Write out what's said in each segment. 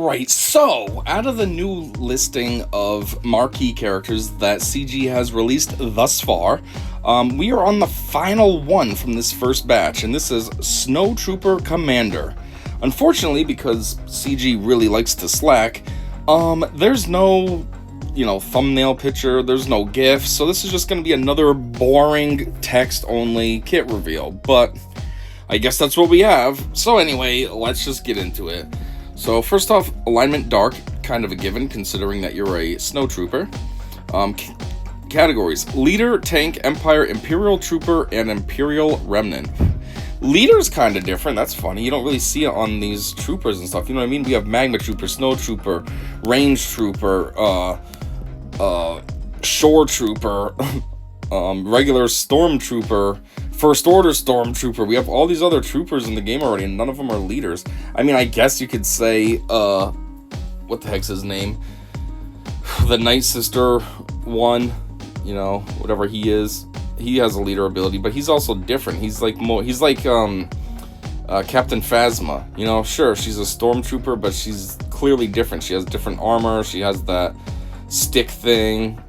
Alright, so out of the new listing of marquee characters that CG has released thus far, we are on the final one from this first batch, and this is Snowtrooper Commander. Unfortunately, because CG really likes to slack, there's no, thumbnail picture, there's no GIF, so this is just going to be another boring text-only kit reveal, but I guess that's what we have. So anyway, let's just get into it. So first off, alignment dark, kind of a given considering that you're a snowtrooper. Categories: Leader, Tank, Empire, Imperial Trooper, and Imperial Remnant. Leader's kind of different, that's funny. You don't really see it on these troopers and stuff, you know what I mean? We have Magma Trooper, Snow Trooper, Range Trooper, Shore Trooper, regular Stormtrooper, First Order Stormtrooper. We have all these other troopers in the game already, and none of them are leaders. I mean, I guess you could say, what the heck's his name? The Night Sister one, whatever he is. He has a leader ability, but he's also different. He's like Captain Phasma. Sure, she's a Stormtrooper, but she's clearly different. She has different armor. She has that stick thing.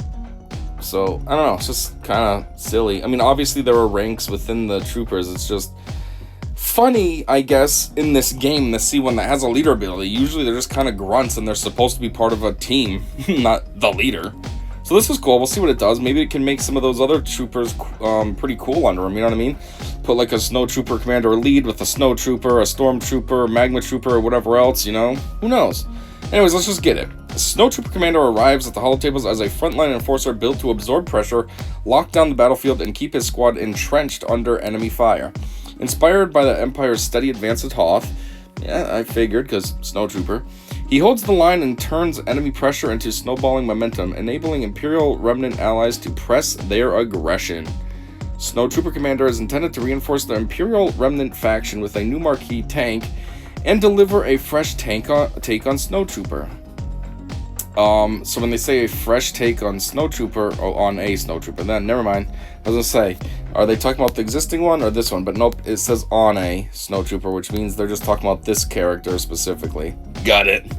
So, I don't know, it's just kind of silly. I mean, obviously there are ranks within the troopers. It's just funny, I guess, in this game to see one that has a leader ability. Usually they're just kind of grunts and they're supposed to be part of a team, not the leader. So this is cool. We'll see what it does. Maybe it can make some of those other troopers pretty cool under him, you know what I mean? Put like a Snowtrooper Commander lead with a Snowtrooper, a Stormtrooper, a Magma Trooper, or whatever else, Who knows? Anyways, let's just get it. Snowtrooper Commander arrives at the holotables as a frontline enforcer built to absorb pressure, lock down the battlefield, and keep his squad entrenched under enemy fire. Inspired by the Empire's steady advance at Hoth, yeah, I figured, because Snowtrooper, he holds the line and turns enemy pressure into snowballing momentum, enabling Imperial Remnant allies to press their aggression. Snowtrooper Commander is intended to reinforce the Imperial Remnant faction with a new Marquee tank and deliver a fresh take on Snowtrooper. So when they say a fresh take on Snowtrooper, on a Snowtrooper, then never mind. I was gonna say, are they talking about the existing one or this one? But nope, it says on a Snowtrooper, which means they're just talking about this character specifically. Got it.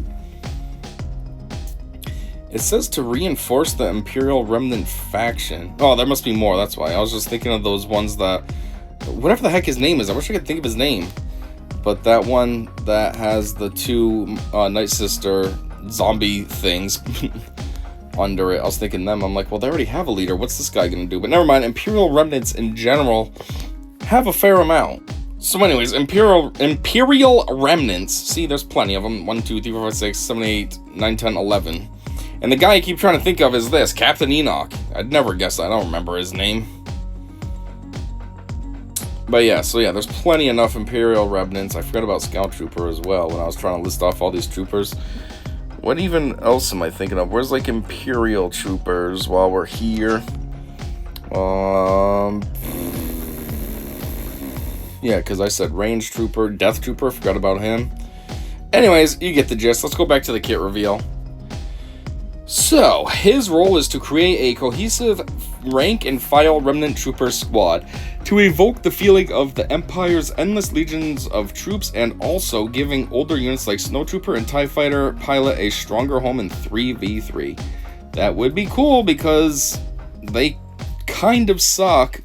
It says to reinforce the Imperial Remnant faction. Oh, there must be more, that's why. I was just thinking of those ones that, whatever the heck his name is, I wish I could think of his name. But that one that has the two Night Sister zombie things under it, I was thinking them. I'm like, well, they already have a leader. What's this guy gonna do? But never mind. Imperial Remnants in general have a fair amount. So anyways, Imperial Remnants. See, there's plenty of them. 1, 2, 3, 4, 5, 6, 7, 8, 9, 10, 11. And the guy I keep trying to think of is this, Captain Enoch. I'd never guess that. I don't remember his name. But yeah, so yeah, there's plenty enough Imperial Remnants. I forgot about Scout Trooper as well when I was trying to list off all these troopers. What even else am I thinking of? Where's like Imperial Troopers while we're here? Yeah, because I said Range Trooper, Death Trooper, forgot about him. Anyways, you get the gist. Let's go back to the kit reveal. So, his role is to create a cohesive rank and file remnant trooper squad to evoke the feeling of the Empire's endless legions of troops, and also giving older units like Snowtrooper and TIE Fighter pilot a stronger home in 3v3. That would be cool because they kind of suck,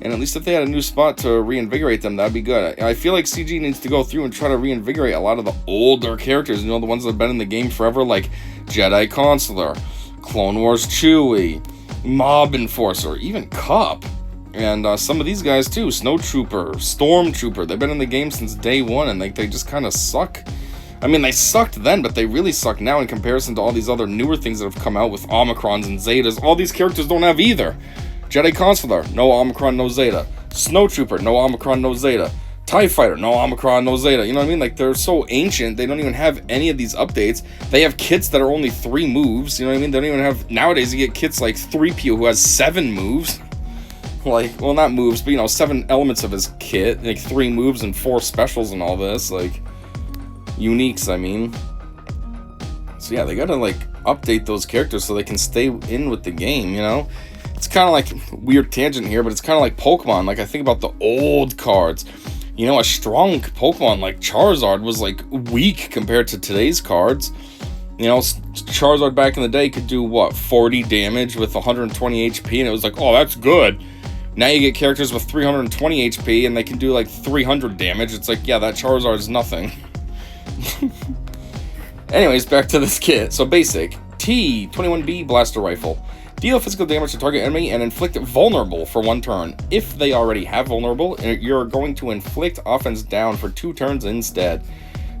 and at least if they had a new spot to reinvigorate them, that'd be good. I feel like CG needs to go through and try to reinvigorate a lot of the older characters, the ones that have been in the game forever, like Jedi Consular, Clone Wars Chewie, Mob Enforcer, even Cup, and some of these guys too, Snowtrooper, Stormtrooper. They've been in the game since day one, and they just kind of suck. I mean, they sucked then, but they really suck now in comparison to all these other newer things that have come out with Omicrons and Zetas. All these characters don't have either. Jedi Consular, no Omicron, no Zeta. Snowtrooper, no Omicron, no Zeta. TIE Fighter, no Omicron, no Zeta. You know what I mean? Like, they're so ancient, they don't even have any of these updates. They have kits that are only 3 moves, you know what I mean? They don't even have... Nowadays, you get kits like 3PO who has 7 moves. Like, well, not moves, but, 7 elements of his kit. Like, 3 moves and 4 specials and all this. Like, uniques, I mean. So, yeah, they gotta, like, update those characters so they can stay in with the game, It's kind of like, weird tangent here, but it's kind of like Pokemon. Like, I think about the old cards. You know, a strong Pokemon like Charizard was like weak compared to today's cards. You know, Charizard back in the day could do what, 40 damage with 120 HP, and it was like, oh, that's good. Now you get characters with 320 HP and they can do like 300 damage. It's like, yeah, that Charizard is nothing. Anyways, back to this kit. So basic, T21B Blaster Rifle. Deal physical damage to target enemy and inflict vulnerable for 1 turn. If they already have vulnerable, you're going to inflict offense down for 2 turns instead.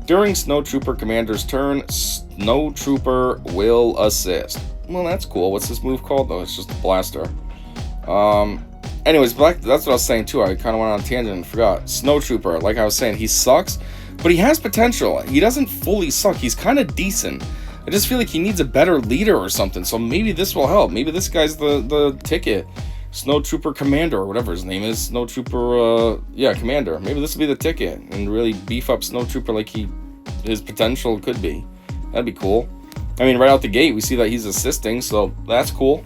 During Snowtrooper Commander's turn, Snowtrooper will assist. Well, that's cool. What's this move called? Oh, it's just a blaster. Anyways, that's what I was saying too. I kind of went on a tangent and forgot. Snowtrooper, like I was saying, he sucks, but he has potential. He doesn't fully suck. He's kind of decent. I just feel like he needs a better leader or something, so maybe this will help. Maybe this guy's the ticket. Snowtrooper Commander, or whatever his name is. Snowtrooper, Commander. Maybe this will be the ticket, and really beef up Snowtrooper like his potential could be. That'd be cool. I mean, right out the gate, we see that he's assisting, so that's cool.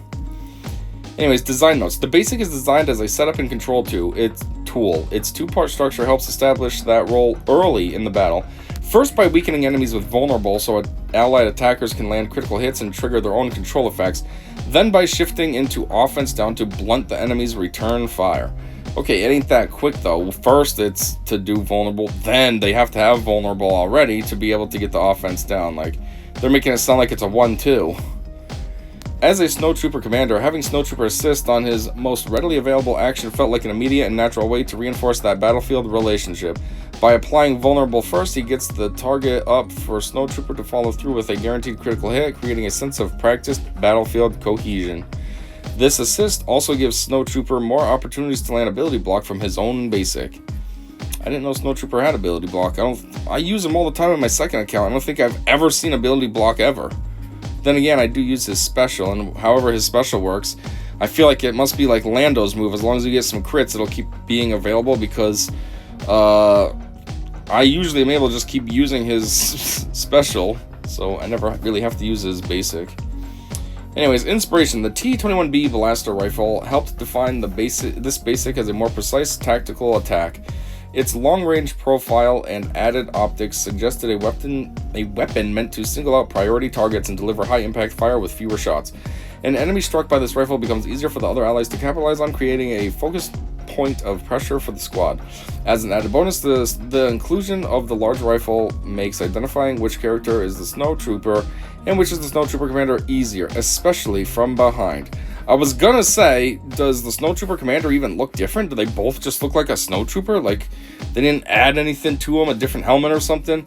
Anyways, design notes. The basic is designed as a setup and control tool. Its 2-part structure helps establish that role early in the battle. First, by weakening enemies with vulnerable, so allied attackers can land critical hits and trigger their own control effects. Then by shifting into offense down to blunt the enemy's return fire. Okay, it ain't that quick though. First, it's to do vulnerable, then they have to have vulnerable already to be able to get the offense down. Like, they're making it sound like it's a 1-2. As a Snowtrooper Commander, having Snowtrooper assist on his most readily available action felt like an immediate and natural way to reinforce that battlefield relationship. By applying vulnerable first, he gets the target up for Snowtrooper to follow through with a guaranteed critical hit, creating a sense of practiced battlefield cohesion. This assist also gives Snowtrooper more opportunities to land ability block from his own basic. I didn't know Snowtrooper had ability block. I use him all the time on my second account. I don't think I've ever seen ability block ever. Then again, I do use his special, and however his special works, I feel like it must be like Lando's move. As long as you get some crits, it'll keep being available, because I usually am able to just keep using his special, so I never really have to use his basic. Anyways, inspiration. The T21B Blaster Rifle helped define this basic as a more precise tactical attack. Its long-range profile and added optics suggested a weapon meant to single out priority targets and deliver high-impact fire with fewer shots. An enemy struck by this rifle becomes easier for the other allies to capitalize on, creating a focused point of pressure for the squad. As an added bonus, the inclusion of the large rifle makes identifying which character is the Snowtrooper and which is the Snowtrooper Commander easier, especially from behind. I was gonna say, does the Snowtrooper Commander even look different? Do they both just look like a Snowtrooper? Like, they didn't add anything to them, a different helmet or something?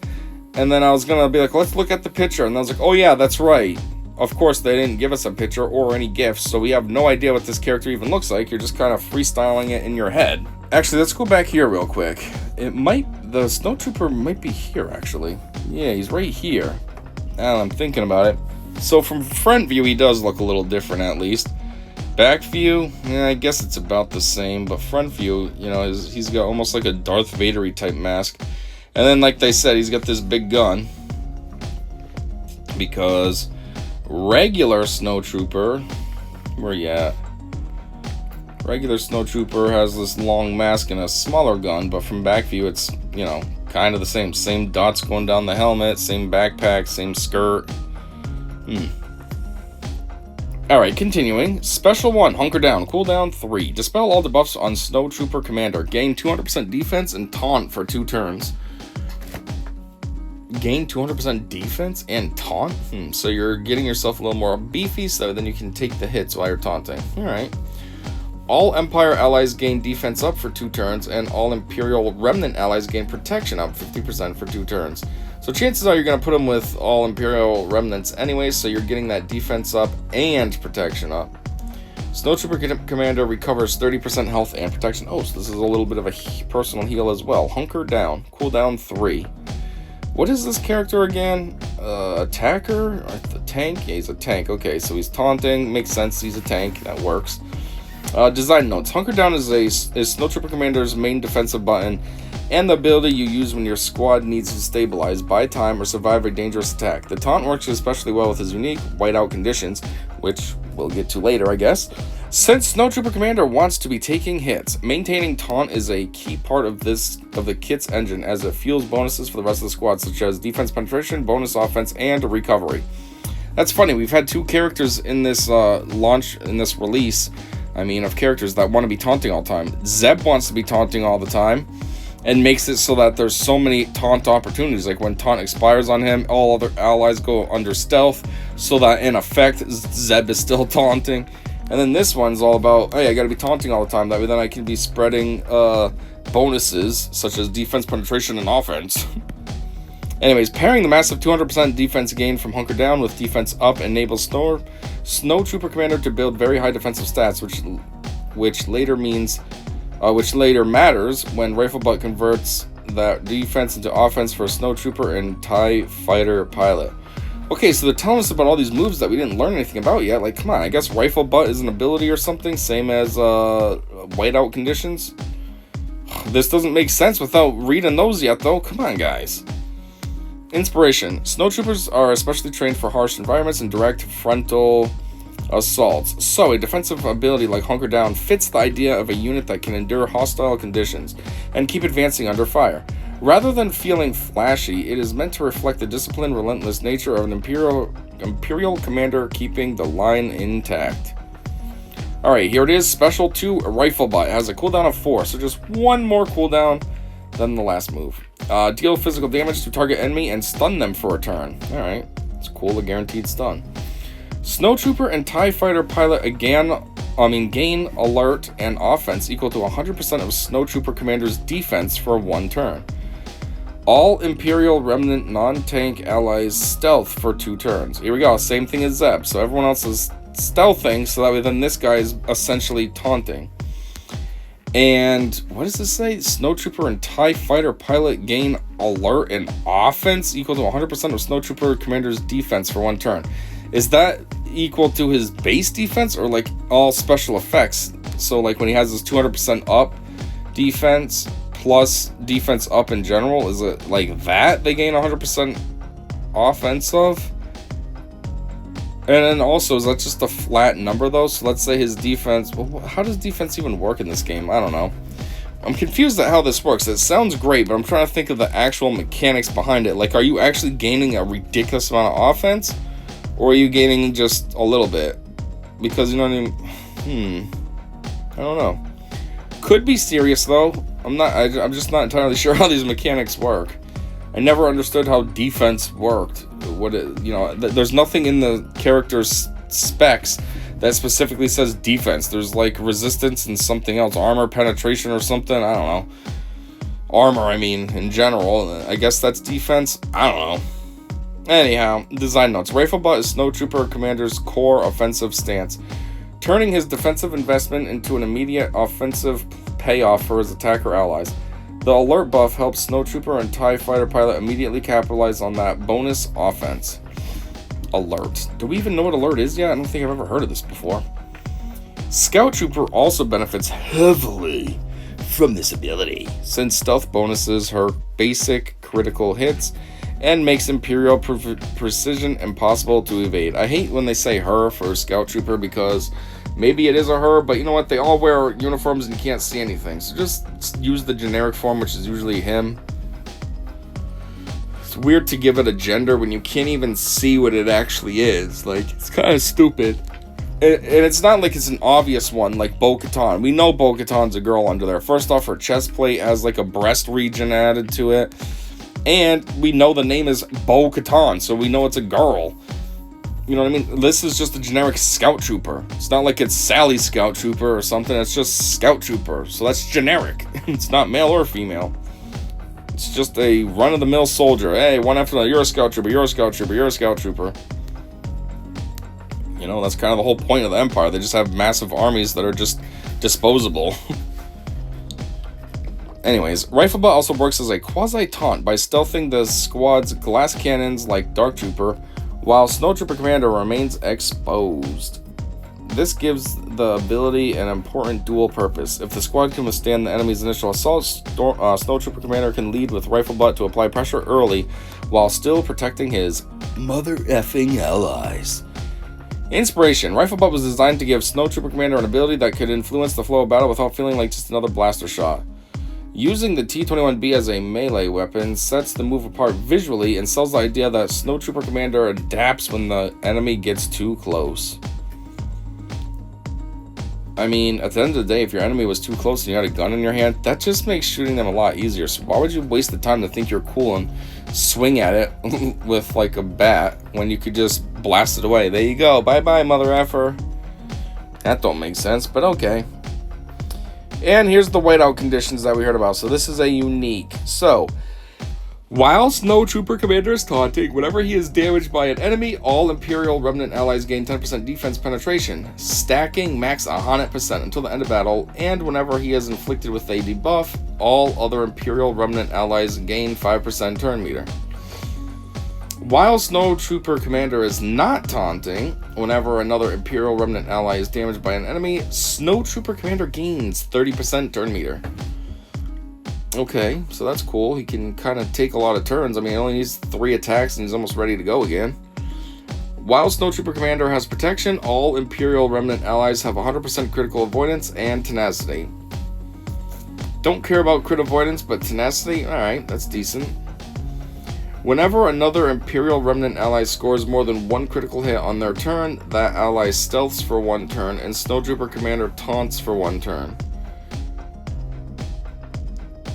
And then I was gonna be like, let's look at the picture. And I was like, oh yeah, that's right. Of course, they didn't give us a picture or any GIFs, so we have no idea what this character even looks like. You're just kind of freestyling it in your head. Actually, let's go back here real quick. The Snowtrooper might be here, actually. Yeah, he's right here. Now I'm thinking about it. So from front view, he does look a little different, at least. Back view, I guess it's about the same, but front view, you know, he's got almost like a Darth Vader-y type mask. And then, like they said, he's got this big gun. Because regular Snowtrooper, where you at? Regular Snowtrooper has this long mask and a smaller gun, but from back view, it's, you know, kind of the same. Same dots going down the helmet, same backpack, same skirt. Alright, continuing. Special 1, Hunker Down. Cooldown 3. Dispel all debuffs on Snowtrooper Commander. Gain 200% defense and taunt for 2 turns. Gain 200% defense and taunt? So you're getting yourself a little more beefy so then you can take the hits while you're taunting. Alright. All Empire allies gain defense up for 2 turns, and all Imperial Remnant allies gain protection up 50% for 2 turns. So chances are you're going to put them with all Imperial Remnants anyway, so you're getting that defense up and protection up. Snowtrooper Commander recovers 30% health and protection. Oh, so this is a little bit of a personal heal as well. Hunker Down. Cooldown 3. What is this character again? Attacker? Or the tank? Yeah, he's a tank. Okay, so he's taunting. Makes sense. He's a tank. That works. Design notes. Hunker Down is Snowtrooper Commander's main defensive button, and the ability you use when your squad needs to stabilize, buy time, or survive a dangerous attack. The taunt works especially well with his unique whiteout conditions, which we'll get to later, I guess. Since Snowtrooper Commander wants to be taking hits, maintaining taunt is a key part of the kit's engine, as it fuels bonuses for the rest of the squad, such as defense penetration, bonus offense, and recovery. That's funny, we've had 2 characters in this release, of characters that want to be taunting all the time. Zeb wants to be taunting all the time, and makes it so that there's so many taunt opportunities. Like when taunt expires on him, all other allies go under stealth, so that in effect, Zeb is still taunting. And then this one's all about, hey, I gotta be taunting all the time, that way then I can be spreading bonuses, such as defense, penetration, and offense. Anyways, pairing the massive 200% defense gain from Hunker Down with defense up enables Snowtrooper Commander to build very high defensive stats, which later matters when Rifle Butt converts that defense into offense for a Snowtrooper and TIE Fighter pilot. Okay, so they're telling us about all these moves that we didn't learn anything about yet. Like, come on, I guess Rifle Butt is an ability or something, same as whiteout conditions. This doesn't make sense without reading those yet, though. Come on, guys. Inspiration. Snowtroopers are especially trained for harsh environments and direct frontal assaults. So, a defensive ability like Hunker Down fits the idea of a unit that can endure hostile conditions and keep advancing under fire. Rather than feeling flashy, it is meant to reflect the disciplined, relentless nature of an Imperial commander keeping the line intact. Alright, here it is. Special 2, Rifle Butt. It has a cooldown of 4, so just 1 more cooldown than the last move. Deal physical damage to target enemy and stun them for a turn. Alright, it's cool, a guaranteed stun. Snowtrooper and TIE Fighter pilot gain alert and offense equal to 100% of Snowtrooper Commander's defense for 1 turn. All Imperial Remnant non-tank allies stealth for 2 turns. Here we go, same thing as Zeb. So everyone else is stealthing, so that way then this guy is essentially taunting. And what does this say? Snowtrooper and TIE Fighter pilot gain alert and offense equal to 100% of Snowtrooper Commander's defense for 1 turn. Is that equal to his base defense or like all special effects? So like when he has his 200% up defense plus defense up in general, is it like that they gain 100% offensive? And then also, is that just a flat number though? So let's say his defense, well, how does defense even work in this game? I don't know. I'm confused at how this works. It sounds great, but I'm trying to think of the actual mechanics behind it. Like, are you actually gaining a ridiculous amount of offense? Or are you gaining just a little bit? Because, you know what I mean? I don't know. Could be serious though. I'm just not entirely sure how these mechanics work. I never understood how defense worked. There's nothing in the character's specs that specifically says defense. There's like resistance and something else, armor penetration or something. I don't know. Armor, in general. I guess that's defense. I don't know. Anyhow, design notes. Rifle Butt is Snowtrooper Commander's core offensive stance, turning his defensive investment into an immediate offensive payoff for his attacker allies. The alert buff helps Snowtrooper and TIE Fighter pilot immediately capitalize on that bonus offense. Alert. Do we even know what alert is yet? I don't think I've ever heard of this before. Scout Trooper also benefits heavily from this ability, since stealth bonuses her basic critical hits and makes Imperial precision impossible to evade. I hate when they say her for Scout Trooper because maybe it is a her, but you know what? They all wear uniforms and you can't see anything. So just use the generic form, which is usually him. It's weird to give it a gender when you can't even see what it actually is. Like, it's kind of stupid. And it's not like it's an obvious one like Bo-Katan. We know Bo-Katan's a girl under there. First off, her chest plate has like a breast region added to it. And we know the name is Bo-Katan, so we know it's a girl. You know what I mean? This is just a generic Scout Trooper. It's not like it's Sally Scout Trooper or something. It's just Scout Trooper. So that's generic. It's not male or female. It's just a run-of-the-mill soldier. Hey, one after another. You're a Scout Trooper. You're a Scout Trooper. You're a Scout Trooper. You know, that's kind of the whole point of the Empire. They just have massive armies that are just disposable. Anyways, Rifle Butt also works as a quasi-taunt by stealthing the squad's glass cannons like Dark Trooper, while Snowtrooper Commander remains exposed. This gives the ability an important dual purpose. If the squad can withstand the enemy's initial assault, Snowtrooper Commander can lead with Rifle Butt to apply pressure early while still protecting his mother-effing allies. Inspiration. Rifle Butt was designed to give Snowtrooper Commander an ability that could influence the flow of battle without feeling like just another blaster shot. Using the T-21B as a melee weapon sets the move apart visually and sells the idea that Snowtrooper Commander adapts when the enemy gets too close. I mean, at the end of the day, if your enemy was too close and you had a gun in your hand, that just makes shooting them a lot easier. So why would you waste the time to think you're cool and swing at it with like a bat when you could just blast it away? There you go. Bye-bye, mother effer. That don't make sense, but okay. And here's the whiteout conditions that we heard about. So this is a unique. So, while Snowtrooper Commander is taunting, whenever he is damaged by an enemy, all Imperial Remnant allies gain 10% defense penetration, stacking max 100% until the end of battle, and whenever he is inflicted with a debuff, all other Imperial Remnant allies gain 5% turn meter. While Snowtrooper Commander is not taunting, whenever another Imperial Remnant ally is damaged by an enemy, Snowtrooper Commander gains 30% turn meter. Okay, so that's cool. He can kind of take a lot of turns. I mean, he only needs 3 attacks and he's almost ready to go again. While Snowtrooper Commander has protection, all Imperial Remnant allies have 100% critical avoidance and tenacity. Don't care about crit avoidance, but tenacity? Alright, that's decent. Whenever another Imperial Remnant ally scores more than 1 critical hit on their turn, that ally stealths for 1 turn, and Snowtrooper Commander taunts for 1 turn.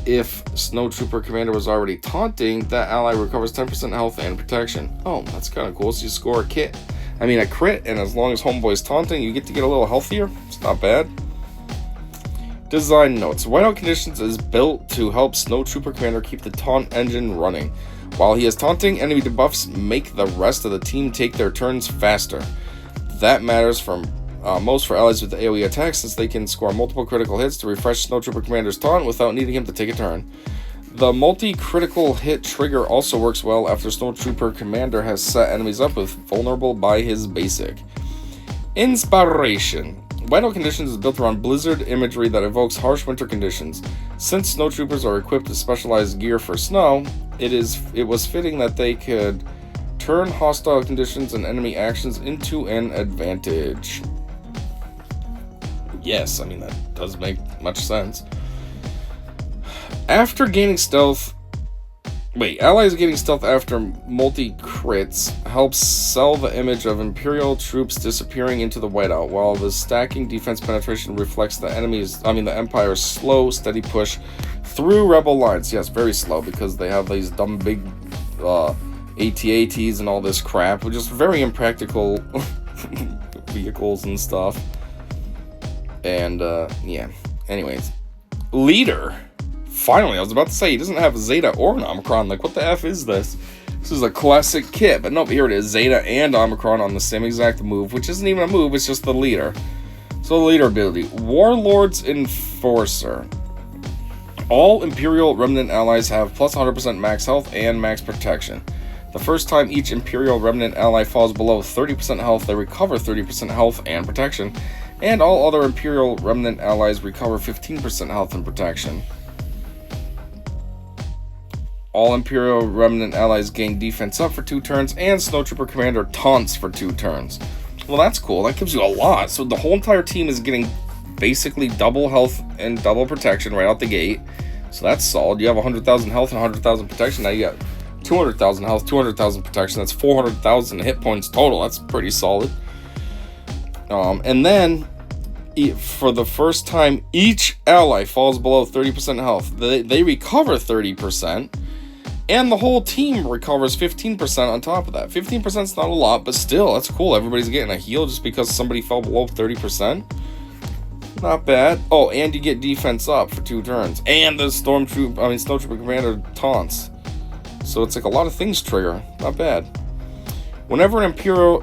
If Snowtrooper Commander was already taunting, that ally recovers 10% health and protection. Oh, that's kind of cool. So you score a crit, and as long as Homeboy's taunting, you get to get a little healthier. It's not bad. Design notes. Whiteout Conditions is built to help Snowtrooper Commander keep the taunt engine running. While he is taunting, enemy debuffs make the rest of the team take their turns faster. That matters most for allies with AoE attacks, since they can score multiple critical hits to refresh Snowtrooper Commander's taunt without needing him to take a turn. The multi-critical hit trigger also works well after Snowtrooper Commander has set enemies up with vulnerable by his basic. Inspiration. Whiteout Conditions is built around blizzard imagery that evokes harsh winter conditions. Since snowtroopers are equipped with specialized gear for snow, it was fitting that they could turn hostile conditions and enemy actions into an advantage. Yes, I mean, that does make much sense. Allies gaining stealth after multi-crits helps sell the image of Imperial troops disappearing into the whiteout, while the stacking defense penetration reflects the Empire's slow, steady push through rebel lines. Yes, very slow, because they have these dumb big AT-ATs and all this crap, which is very impractical vehicles and stuff. And, yeah. Anyways. Leader. Finally, I was about to say, he doesn't have Zeta or an Omicron. Like, what the F is this? This is a classic kit. But nope, here it is. Zeta and Omicron on the same exact move, which isn't even a move, it's just the leader. So the leader ability. Warlord's Enforcer. All Imperial Remnant allies have plus 100% max health and max protection. The first time each Imperial Remnant ally falls below 30% health, they recover 30% health and protection. And all other Imperial Remnant allies recover 15% health and protection. All Imperial Remnant allies gain defense up for 2 turns, and Snowtrooper Commander taunts for 2 turns. Well, that's cool. That gives you a lot. So the whole entire team is getting basically double health and double protection right out the gate. So that's solid. You have 100,000 health and 100,000 protection. Now you got 200,000 health, 200,000 protection. That's 400,000 hit points total. That's pretty solid. And then, for the first time, each ally falls below 30% health. They recover 30%, and the whole team recovers 15% on top of that. 15% is not a lot, but still, that's cool. Everybody's getting a heal just because somebody fell below 30%. Not bad. Oh, and you get defense up for 2 turns. And the Snowtrooper Commander taunts. So it's like a lot of things trigger. Not bad. Whenever an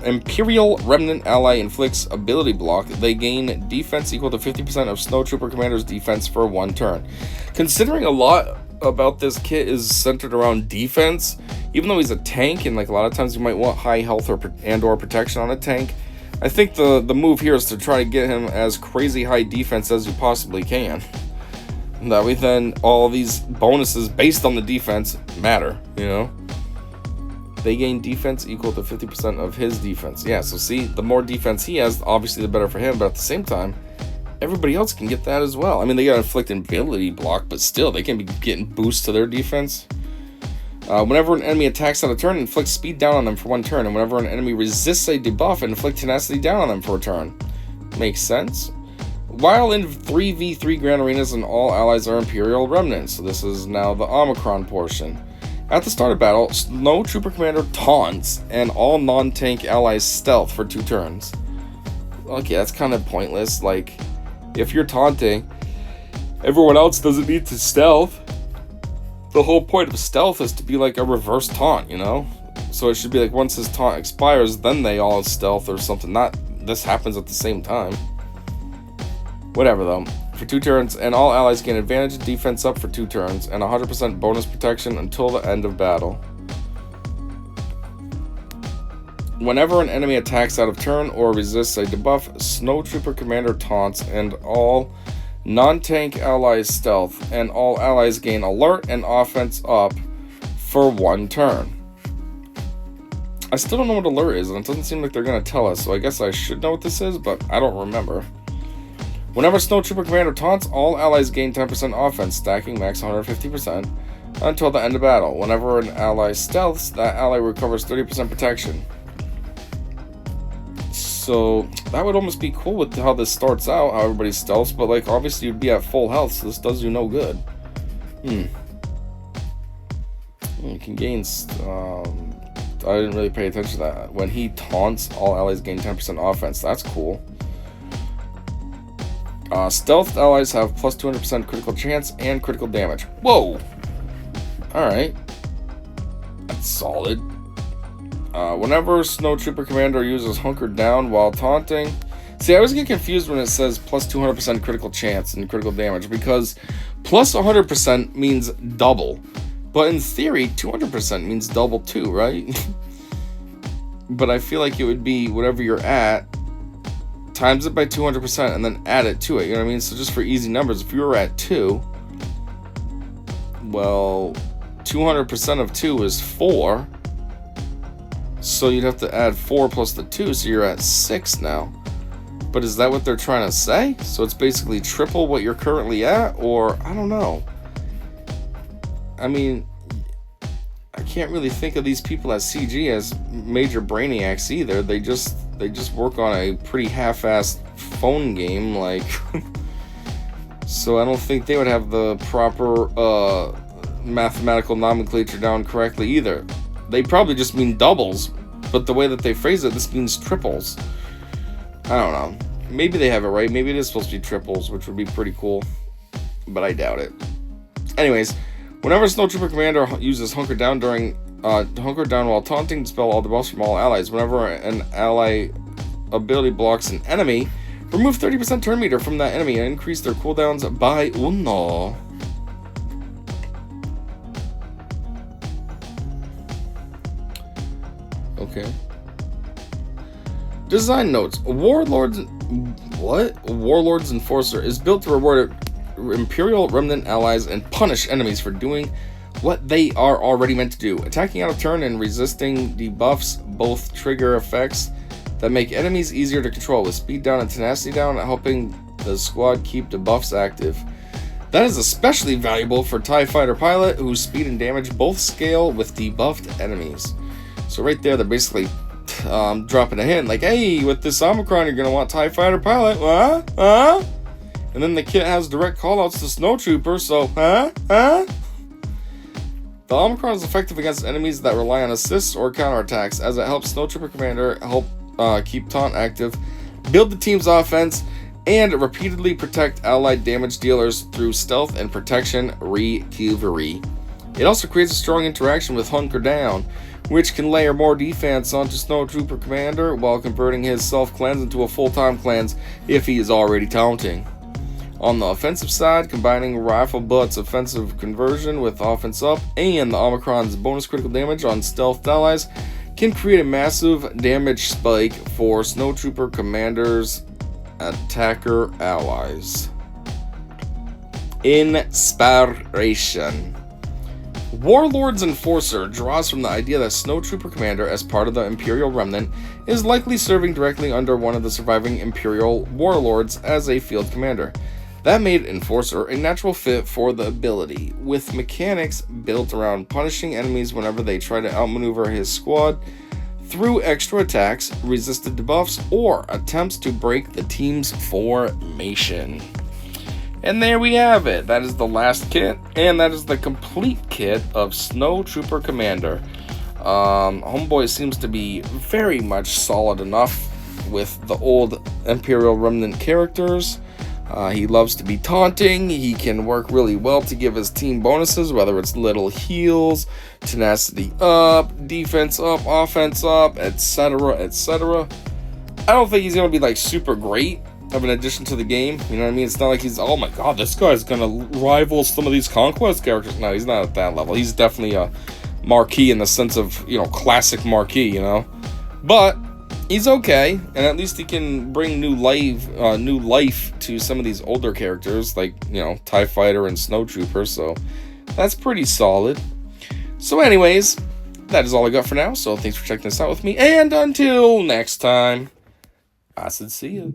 Imperial Remnant ally inflicts ability block, they gain defense equal to 50% of Snowtrooper Commander's defense for 1 turn. Considering a lot about this kit is centered around defense, even though he's a tank, and like a lot of times you might want high health or protection on a tank, I think the move here is to try to get him as crazy high defense as you possibly can. That way then all these bonuses based on the defense matter, you know? They gain defense equal to 50% of his defense. Yeah, so see, the more defense he has, obviously the better for him, but at the same time, everybody else can get that as well. I mean, they got inflict ability block, but still, they can be getting boosts to their defense. Whenever an enemy attacks on a turn, inflict speed down on them for 1 turn, and whenever an enemy resists a debuff, inflict tenacity down on them for a turn. Makes sense. While in 3v3 Grand Arenas, and all allies are Imperial Remnants, so this is now the Omicron portion. At the start of battle, Snowtrooper Commander taunts, and all non-tank allies stealth for 2 turns. Okay, that's kind of pointless. Like, if you're taunting, everyone else doesn't need to stealth. The whole point of stealth is to be like a reverse taunt, you know? So it should be like once his taunt expires, then they all stealth or something. Not this happens at the same time. Whatever though. For 2 turns, and all allies gain advantage defense up for 2 turns, and 100% bonus protection until the end of battle. Whenever an enemy attacks out of turn or resists a debuff, Snowtrooper Commander taunts, and all non-tank allies stealth, and all allies gain alert and offense up for 1 turn. I still don't know what alert is, and it doesn't seem like they're going to tell us, so I guess I should know what this is, but I don't remember. Whenever Snowtrooper Commander taunts, all allies gain 10% offense, stacking max 150% until the end of battle. Whenever an ally stealths, that ally recovers 30% protection. So that would almost be cool with how this starts out, how everybody stealths, but like obviously you'd be at full health, so this does you no good. You can gain. I didn't really pay attention to that. When he taunts, all allies gain 10% offense. That's cool. Stealth allies have plus 200% critical chance and critical damage. Whoa! Alright. That's solid. Whenever Snowtrooper Commander uses Hunkered Down while taunting... See, I always get confused when it says plus 200% critical chance and critical damage, because plus 100% means double. But in theory, 200% means double too, right? But I feel like it would be whatever you're at, times it by 200% and then add it to it, you know what I mean? So just for easy numbers, if you were at 2, well, 200% of 2 is 4, so you'd have to add 4 plus the 2, so you're at 6 now. But is that what they're trying to say? So it's basically triple what you're currently at, or I don't know. I mean, I can't really think of these people at CG as major brainiacs either. They just work on a pretty half-assed phone game, like. So I don't think they would have the proper mathematical nomenclature down correctly either. They probably just mean doubles, but the way that they phrase it, this means triples. I don't know. Maybe they have it right. Maybe it is supposed to be triples, which would be pretty cool, but I doubt it. Anyways, whenever Snowtrooper Commander uses Hunker Down while taunting, dispel all debuffs from all allies. Whenever an ally ability blocks an enemy, remove 30% turn meter from that enemy and increase their cooldowns by 1. Okay. Design notes. Warlord's Enforcer is built to reward Imperial Remnant allies and punish enemies for doing what they are already meant to do. Attacking out of turn and resisting debuffs both trigger effects that make enemies easier to control, with speed down and tenacity down, helping the squad keep debuffs active. That is especially valuable for TIE Fighter Pilot, whose speed and damage both scale with debuffed enemies. So right there, they're basically dropping a hint, like, hey, with this Omicron, you're going to want TIE Fighter Pilot, huh? And then the kit has direct callouts to Snowtrooper, so, The Omicron is effective against enemies that rely on assists or counterattacks, as it helps Snowtrooper Commander help keep taunt active, build the team's offense, and repeatedly protect allied damage dealers through stealth and protection recovery. It also creates a strong interaction with Hunker Down, which can layer more defense onto Snowtrooper Commander while converting his self-cleanse into a full-time cleanse if he is already taunting. On the offensive side, combining Rifle Butt's offensive conversion with offense up and the Omicron's bonus critical damage on stealth allies can create a massive damage spike for Snowtrooper Commander's attacker allies. Inspiration. Warlord's Enforcer draws from the idea that Snowtrooper Commander, as part of the Imperial Remnant, is likely serving directly under one of the surviving Imperial Warlords as a field commander. That made Enforcer a natural fit for the ability, with mechanics built around punishing enemies whenever they try to outmaneuver his squad through extra attacks, resisted debuffs, or attempts to break the team's formation. And there we have it. That is the last kit, and that is the complete kit of Snowtrooper Commander. Homeboy seems to be very much solid enough with the old Imperial Remnant characters. He loves to be taunting. He can work really well to give his team bonuses, whether it's little heals, tenacity up, defense up, offense up, etc., etc. I don't think he's going to be like super great of an addition to the game. You know what I mean? It's not like he's, oh my god, this guy's going to rival some of these Conquest characters. No, he's not at that level. He's definitely a Marquee in the sense of, you know, classic Marquee, you know? But he's okay, and at least he can bring new life to some of these older characters, like, you know, TIE Fighter and Snowtrooper, so that's pretty solid. So anyways, that is all I got for now, so thanks for checking this out with me, and until next time, I said see ya.